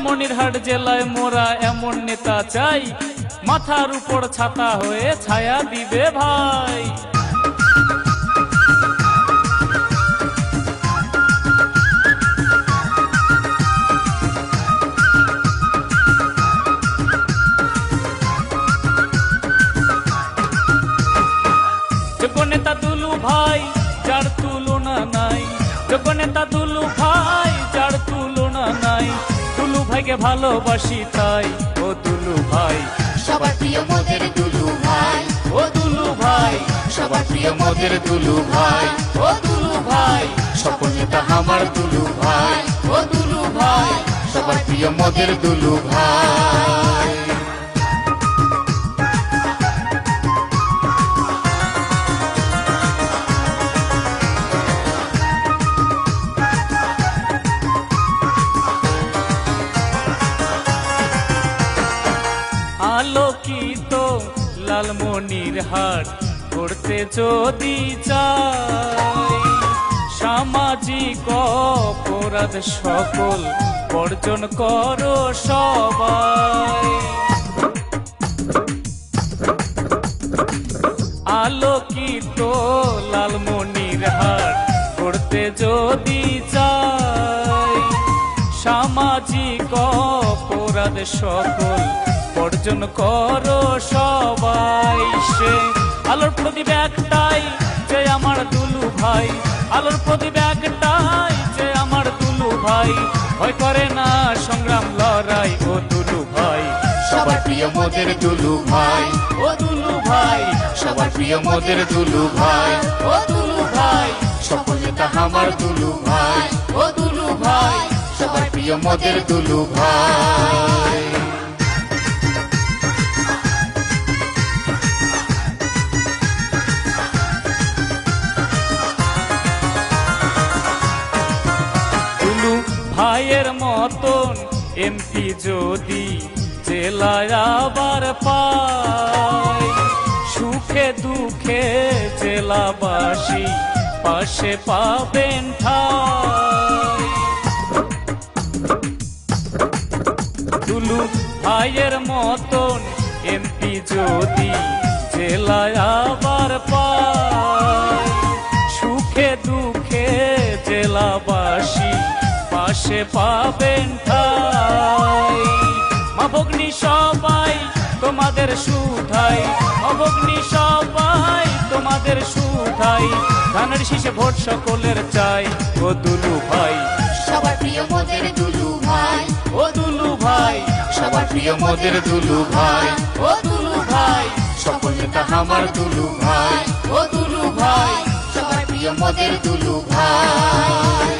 লালমনিরহাট জেলায় মোরা এমন নেতা চাই, মাথার উপর ছাতা হয়ে ছায়া দিবে ভাই। যোগ্য নেতা দুলু ভাই যার তুলনা নাই, যোগ্য নেতা দুলু ভাই যার তুলনা নাই। দুলু ভাইকে ভালোবাসি তাই, ও দুলু ভাই সবার প্রিয় মোদের দুলু ভাই, ও দুলু ভাই সবার প্রিয় মোদের দুলু ভাই, ও দুলু ভাই সকল নেতা আমার দুলু ভাই, ও দুলু ভাই সবার প্রিয় মোদের দুলু ভাই। আলোকিত লালমনিরহাট করতে যদি চাই, সামাজিক অপরাধ সকল বর্জন করো সবাই। আলোকিত লালমনিরহাট করতে যদি চাই, সামাজিক অপরাধ সকল বর্জন করো সবাই। সে আলোর প্রদীপ একটাই যে আমার দুলু ভাই, আলোর প্রদীপ একটাই যে আমার দুলু ভাই। ভয় করে না সংগ্রাম লড়াই, ও দুলু ভাই সবার প্রিয় মোদের দুলু ভাই, ও দুলু ভাই সবার প্রিয় মোদের দুলু ভাই, ও দুলু ভাই সকল নেতা আমার দুলু ভাই, ও দুলু ভাই সবার প্রিয় মোদের দুলু ভাই। দুলু ভাইয়ের মতন এমপি যদি জেলায় আবার পাই, সুখে দুঃখে জেলাবাসী পাশে পাবেন ঠাই। দুলু ভাইয়ের মতন এমপি যদি জেলায় আবার পাই, সুখে দুঃখে জেলাবাসী পাশে পাবেন ঠাই। মা ভগ্নী সবাই তোমাদের সুধাই, মা ভগ্নী সবাই তোমাদের সুধাই। ধানের শীষে ভোট সকলের চাই, ও দুলু ভাই সবার প্রিয় মোদের দুলু ভাই, ও দুলু ভাই সবার প্রিয় মোদের দুলু ভাই, ও দুলু ভাই সকল নেতা আমার দুলু ভাই, ও দুলু ভাই সবার প্রিয় মোদের দুলু ভাই।